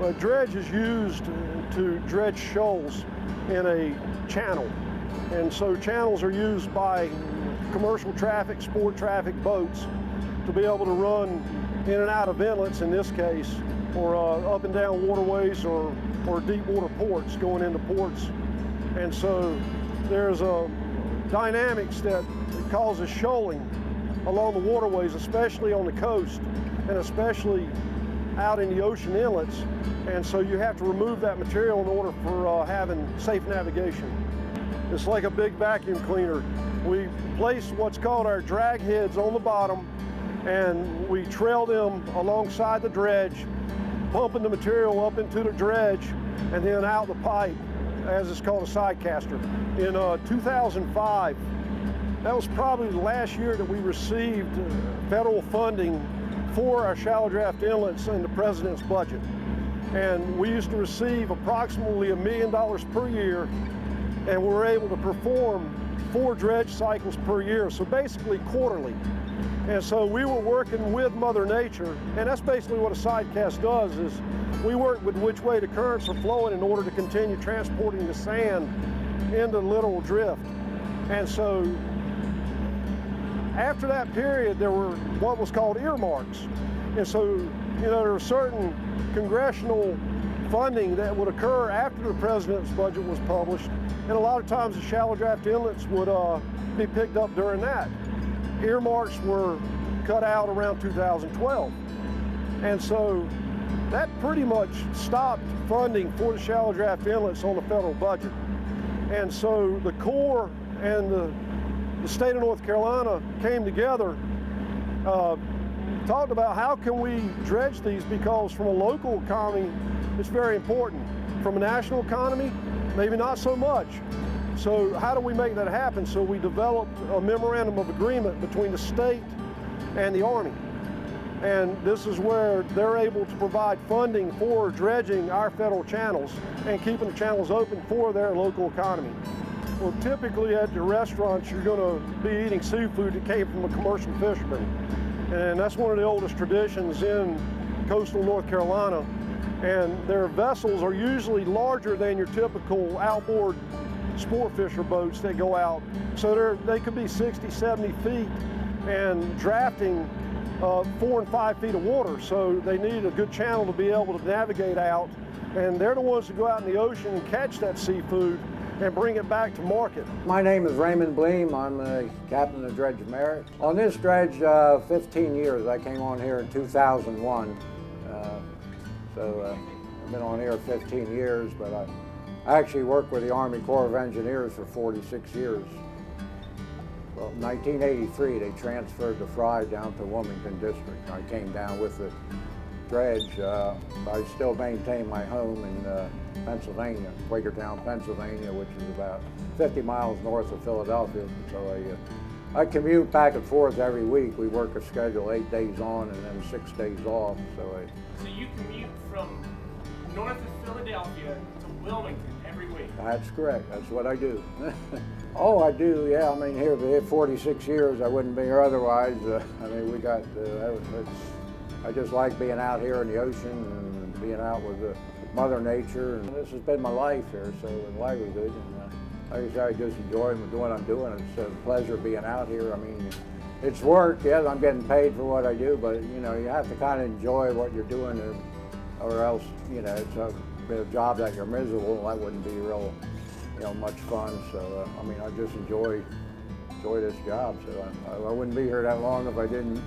But dredge is used to dredge shoals in a channel. And so channels are used by commercial traffic, sport traffic, boats to be able to run in and out of inlets in this case, or up and down waterways or deep water ports going into ports. And so there's dynamics that causes shoaling along the waterways, especially on the coast and especially out in the ocean inlets. And so you have to remove that material in order for having safe navigation. It's like a big vacuum cleaner. We place what's called our drag heads on the bottom, and we trail them alongside the dredge, pumping the material up into the dredge and then out the pipe, as it's called a side caster. In 2005, that was probably the last year that we received federal funding for our shallow draft inlets in the president's budget. And we used to receive approximately $1 million per year, and we were able to perform 4 dredge cycles per year, so basically quarterly. And so we were working with Mother Nature, and that's basically what a side cast does, is we work with which way the currents are flowing in order to continue transporting the sand into littoral drift. And so after that period, there were what was called earmarks. And so, you know, there were certain congressional funding that would occur after the president's budget was published, and a lot of times the shallow draft inlets would be picked up during that. Earmarks were cut out around 2012. And so that pretty much stopped funding for the shallow draft inlets on the federal budget. And so the Corps and the state of North Carolina came together, talked about how can we dredge these, because from a local economy, it's very important. From a national economy, maybe not so much. So how do we make that happen? So we developed a memorandum of agreement between the state and the Army. And this is where they're able to provide funding for dredging our federal channels and keeping the channels open for their local economy. Well, typically at your restaurants, you're going to be eating seafood that came from a commercial fisherman. And that's one of the oldest traditions in coastal North Carolina. And their vessels are usually larger than your typical outboard sport fisher boats that go out. So they could be 60, 70 feet and drafting 4 and 5 feet of water. So they need a good channel to be able to navigate out. And they're the ones that go out in the ocean and catch that seafood and bring it back to market. My name is Raymond Bleem. I'm the captain of Dredge Merritt. On this dredge, 15 years. I came on here in 2001. I've been on here 15 years, but I actually worked with the Army Corps of Engineers for 46 years. Well, in 1983, they transferred the Fry down to Wilmington District. I came down with the dredge. I still maintain my home in Pennsylvania, Quakertown, Pennsylvania, which is about 50 miles north of Philadelphia. So I commute back and forth every week. We work a schedule 8 days on and then 6 days off. So you commute from north of Philadelphia to Wilmington every week? That's correct. That's what I do. Oh, I do, yeah. I mean, here for 46 years, I wouldn't be here otherwise. I mean, we got, I just like being out here in the ocean and being out with Mother Nature. And this has been my life here, so in livelihood. And like I say, I just enjoy doing what I'm doing. It's a pleasure being out here. I mean, it's work, yes, I'm getting paid for what I do, but you know, you have to kind of enjoy what you're doing, or else, you know, it's a job that you're miserable. That wouldn't be real, you know, much fun. So I mean, I just enjoy this job. So I wouldn't be here that long if I didn't